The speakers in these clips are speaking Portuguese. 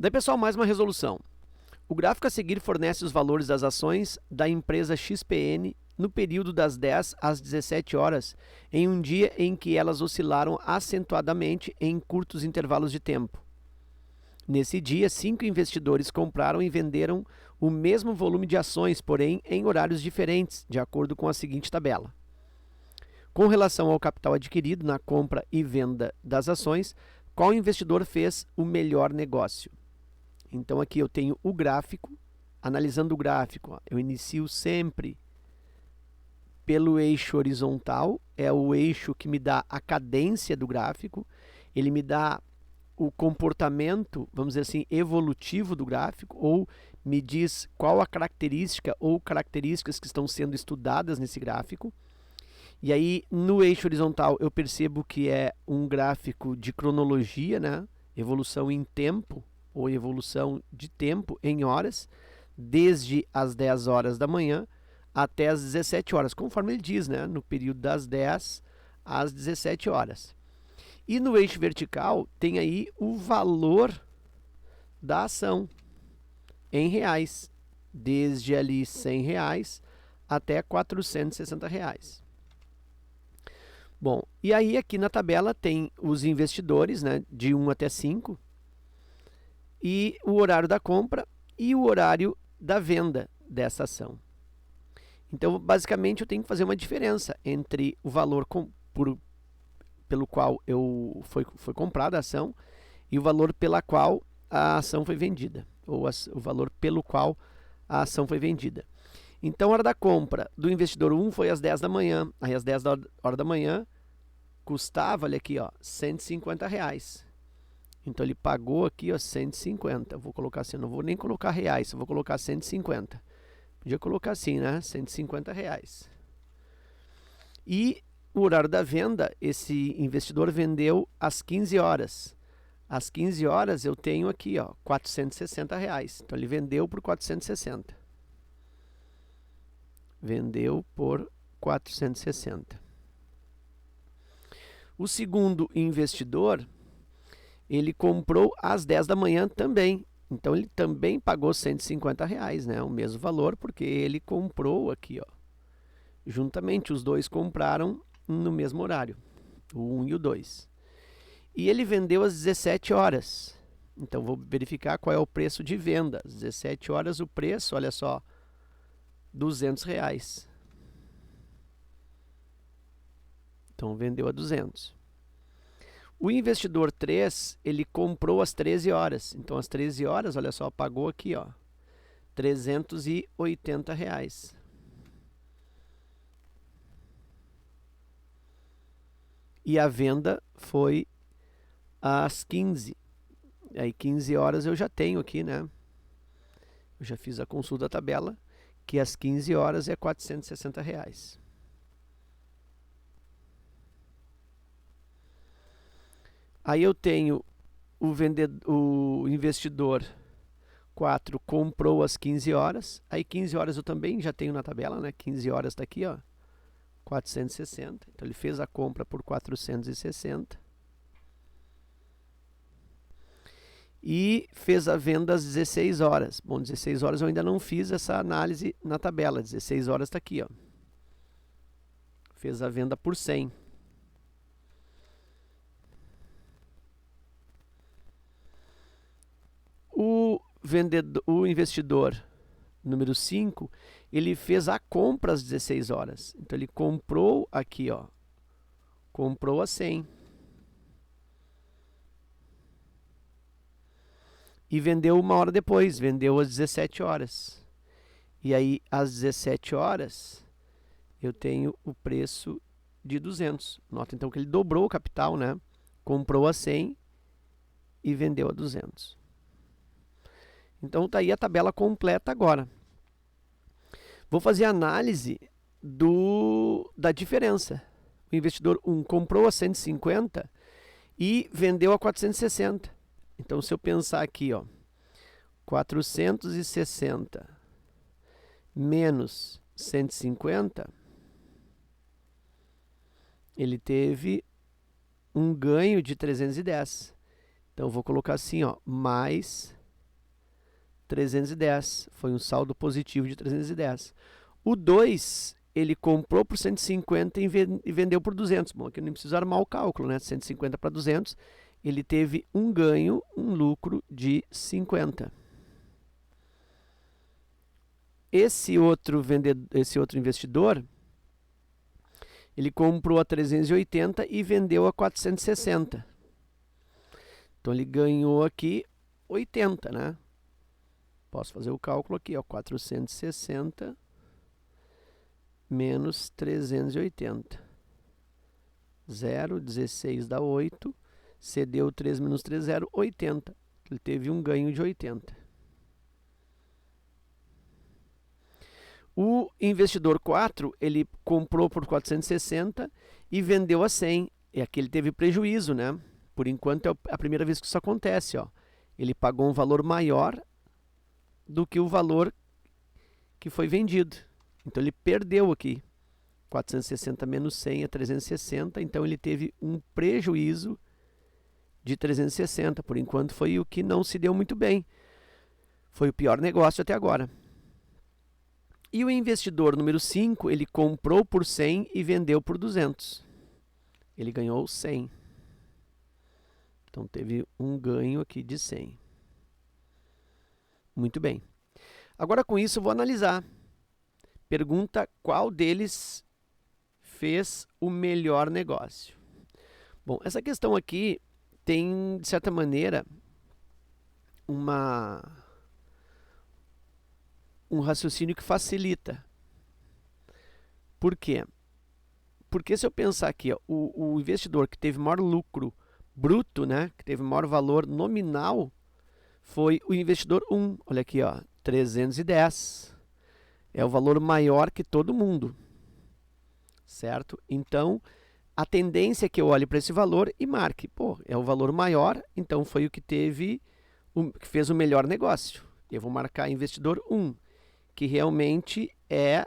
Daí, pessoal, mais uma resolução. O gráfico a seguir fornece os valores das ações da empresa XPN no período das 10 às 17 horas, em um dia em que elas oscilaram acentuadamente em curtos intervalos de tempo. Nesse dia, 5 investidores compraram e venderam o mesmo volume de ações, porém em horários diferentes, de acordo com a seguinte tabela. Com relação ao capital adquirido na compra e venda das ações, qual investidor fez o melhor negócio? Então aqui eu tenho o gráfico, analisando o gráfico, ó, eu inicio sempre pelo eixo horizontal, é o eixo que me dá a cadência do gráfico, ele me dá o comportamento, vamos dizer assim, evolutivo do gráfico, ou me diz qual a característica ou características que estão sendo estudadas nesse gráfico. E aí, no eixo horizontal, eu percebo que é um gráfico de cronologia, né? Evolução em tempo, ou evolução de tempo em horas, desde as 10 horas da manhã até as 17 horas, conforme ele diz, né? No período das 10 às 17 horas. E no eixo vertical tem aí o valor da ação em reais, desde ali R$ 100 até R$ 460. Bom, e aí aqui na tabela tem os investidores, né, de 1 até 5, e o horário da compra e o horário da venda dessa ação. Então, basicamente, eu tenho que fazer uma diferença entre o valor pelo qual foi comprada a ação e o valor pela qual a ação foi vendida, ou o valor pelo qual a ação foi vendida. Então, a hora da compra do investidor 1 foi às 10 da manhã, aí às 10 hora da manhã custava, olha aqui, ó, R$ 150. Então, ele pagou aqui, ó, 150. Vou colocar assim, não vou nem colocar reais, vou colocar 150. Podia colocar assim, né? R$ 150. E o horário da venda, esse investidor vendeu às 15 horas. Às 15 horas eu tenho aqui, ó, R$ 460. Então ele vendeu por 460. Vendeu por 460. O segundo investidor, ele comprou às 10 da manhã também. Então ele também pagou R$ 150, né? O mesmo valor, porque ele comprou aqui, ó. Juntamente, os dois compraram no mesmo horário, o 1 e o 2. E ele vendeu às 17 horas. Então, vou verificar qual é o preço de venda. Às 17 horas, o preço, olha só, R$ 200. Então, vendeu a 200. O investidor 3, ele comprou às 13 horas. Então, às 13 horas, olha só, pagou aqui, ó, R$ 380. E a venda foi às 15. Aí 15 horas eu já tenho aqui, né? Eu já fiz a consulta da tabela, que às 15 horas é R$ 460. Aí eu tenho o investidor 4 comprou às 15 horas. Aí 15 horas eu também já tenho na tabela, né? 15 horas está aqui, ó. 460. Então ele fez a compra por 460. E fez a venda às 16 horas. Bom, 16 horas eu ainda não fiz essa análise na tabela. 16 horas está aqui, ó. Fez a venda por 100. O investidor número 5, ele fez a compra às 16 horas. Então ele comprou aqui, ó. Comprou a 100. E vendeu uma hora depois, vendeu às 17 horas. E aí, às 17 horas, eu tenho o preço de 200. Nota então que ele dobrou o capital, né? Comprou a 100 e vendeu a 200. Então tá aí a tabela completa agora. Vou fazer a análise da diferença. O investidor 1 comprou a 150 e vendeu a 460. Então, se eu pensar aqui, ó, 460 menos 150, ele teve um ganho de 310. Então, eu vou colocar assim, ó, mais 310. Foi um saldo positivo de 310. O 2, ele comprou por 150 e vendeu por 200. Bom, aqui não precisa armar o cálculo, né? 150 para 200, ele teve um ganho, um lucro de 50. Esse outro investidor, ele comprou a 380 e vendeu a 460. Então ele ganhou aqui 80, né? Posso fazer o cálculo aqui, ó, 460 menos 380. 0, 16 dá 8. Cedeu 3 menos 3, 0, 80. Ele teve um ganho de 80. O investidor 4, ele comprou por 460 e vendeu a 100. E aqui ele teve prejuízo, né? Por enquanto é a primeira vez que isso acontece, ó. Ele pagou um valor maior do que o valor que foi vendido. Então ele perdeu aqui. 460 menos 100 é 360, então ele teve um prejuízo de 360. Por enquanto foi o que não se deu muito bem. Foi o pior negócio até agora. E o investidor número 5, ele comprou por 100 e vendeu por 200. Ele ganhou 100. Então teve um ganho aqui de 100. Muito bem. Agora com isso eu vou analisar. Pergunta qual deles fez o melhor negócio. Bom, essa questão aqui tem, de certa maneira, um raciocínio que facilita. Por quê? Porque se eu pensar aqui, ó, o investidor que teve maior lucro bruto, né, que teve maior valor nominal, foi o investidor 1. Olha aqui, ó, 310. É o valor maior que todo mundo, certo? Então, a tendência é que eu olhe para esse valor e marque. Pô, é o valor maior, então foi o que que fez o melhor negócio. Eu vou marcar investidor 1, que realmente é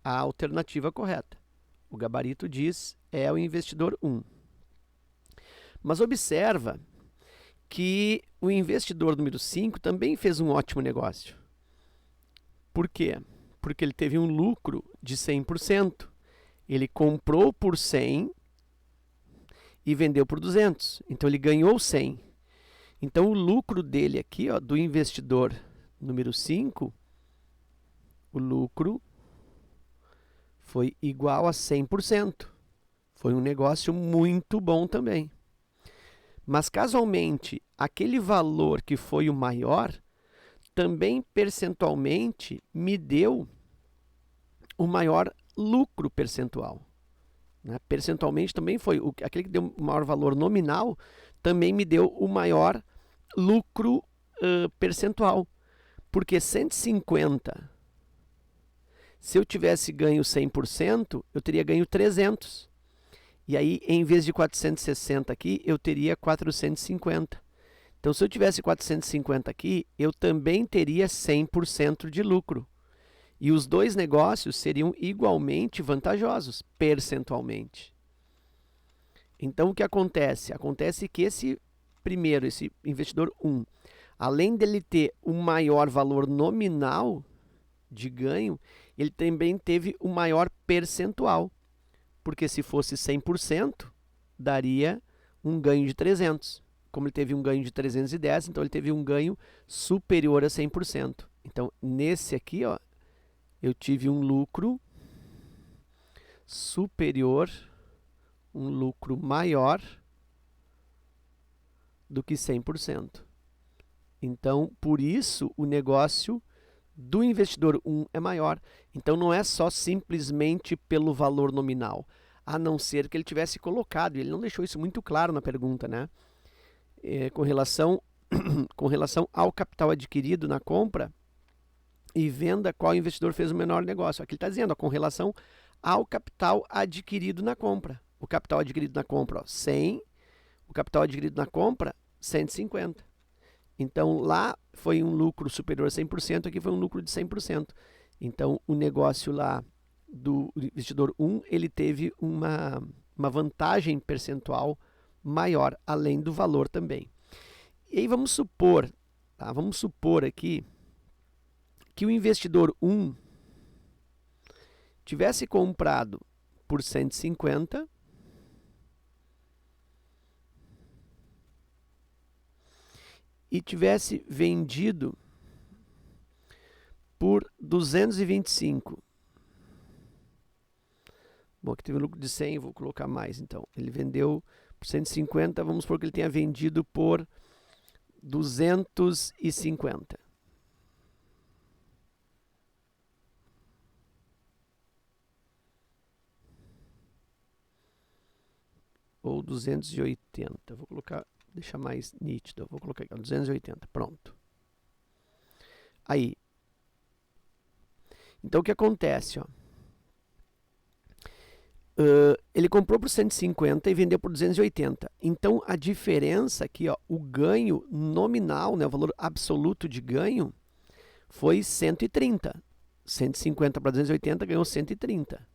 a alternativa correta. O gabarito diz é o investidor 1. Mas observa que o investidor número 5 também fez um ótimo negócio. Por quê? Porque ele teve um lucro de 100%. Ele comprou por 100 e vendeu por 200. Então ele ganhou 100. Então o lucro dele aqui, ó, do investidor número 5, o lucro foi igual a 100%. Foi um negócio muito bom também. Mas casualmente, aquele valor que foi o maior, também percentualmente me deu o maior lucro percentual. Né? Percentualmente também foi, aquele que deu o maior valor nominal, também me deu o maior lucro percentual. Porque 150, se eu tivesse ganho 100%, eu teria ganho 300. E aí, em vez de 460 aqui, eu teria 450. Então, se eu tivesse 450 aqui, eu também teria 100% de lucro. E os dois negócios seriam igualmente vantajosos, percentualmente. Então, o que acontece? Acontece que esse investidor 1, além dele ter o maior valor nominal de ganho, ele também teve o maior percentual. Porque se fosse 100%, daria um ganho de 300. Como ele teve um ganho de 310, então ele teve um ganho superior a 100%. Então, nesse aqui, ó, eu tive um lucro superior, um lucro maior do que 100%. Então, por isso, o negócio do investidor 1 é maior. Então, não é só simplesmente pelo valor nominal, a não ser que ele tivesse colocado, ele não deixou isso muito claro na pergunta, né? Com relação ao capital adquirido na compra e venda, qual investidor fez o menor negócio. Aqui ele está dizendo, ó, com relação ao capital adquirido na compra. O capital adquirido na compra, ó, 100, o capital adquirido na compra, 150. Então, lá foi um lucro superior a 100%, aqui foi um lucro de 100%. Então, o negócio lá do investidor 1, ele teve uma vantagem percentual maior, além do valor também. E aí vamos supor Tá? Vamos supor aqui que o investidor 1 tivesse comprado por 150 e tivesse vendido por 225. Bom, aqui teve um lucro de 100, vou colocar mais então. Ele vendeu por 150, vamos supor que ele tenha vendido por 250. Ou 280, vou colocar, deixar mais nítido, vou colocar aqui, 280, pronto. Aí, então o que acontece, ó? Ele comprou por 150 e vendeu por 280. Então a diferença aqui, ó, o ganho nominal, né, o valor absoluto de ganho, foi 130. 150 para 280 ganhou 130.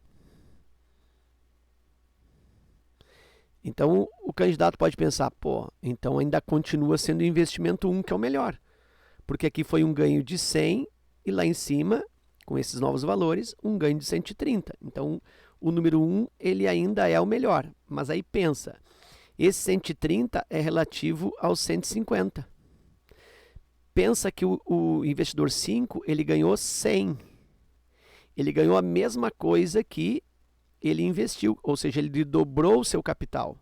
Então o candidato pode pensar, pô, então ainda continua sendo o investimento 1 que é o melhor. Porque aqui foi um ganho de 100 e lá em cima, com esses novos valores, um ganho de 130. Então o número 1 ele ainda é o melhor. Mas aí pensa, esse 130 é relativo aos 150. Pensa que o investidor 5 ele ganhou 100. Ele ganhou a mesma coisa que ele investiu, ou seja, ele dobrou o seu capital.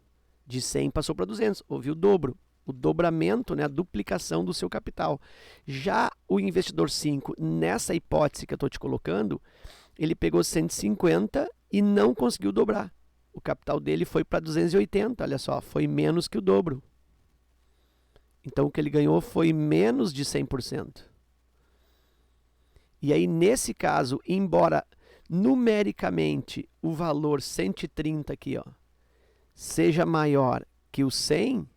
De 100 passou para 200, houve o dobro. O dobramento, né, a duplicação do seu capital. Já o investidor 5, nessa hipótese que eu estou te colocando, ele pegou 150 e não conseguiu dobrar. O capital dele foi para 280, olha só, foi menos que o dobro. Então o que ele ganhou foi menos de 100%. E aí nesse caso, embora numericamente o valor 130 aqui, ó, seja maior que o 100,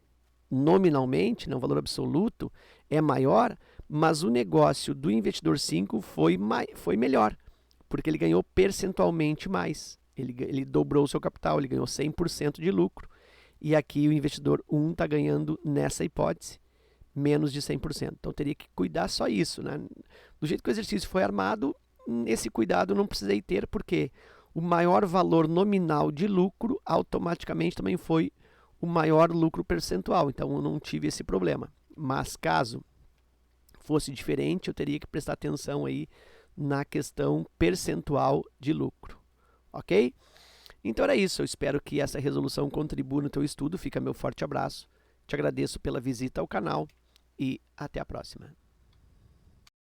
nominalmente, né, o valor absoluto é maior, mas o negócio do investidor 5 foi melhor, porque ele ganhou percentualmente mais. Ele dobrou o seu capital, ele ganhou 100% de lucro. E aqui o investidor 1 está ganhando, nessa hipótese, menos de 100%. Então teria que cuidar só isso, né? Do jeito que o exercício foi armado, esse cuidado não precisei ter, porque o maior valor nominal de lucro automaticamente também foi o maior lucro percentual. Então eu não tive esse problema. Mas caso fosse diferente, eu teria que prestar atenção aí na questão percentual de lucro. Ok? Então era isso. Eu espero que essa resolução contribua no teu estudo. Fica meu forte abraço. Te agradeço pela visita ao canal e até a próxima.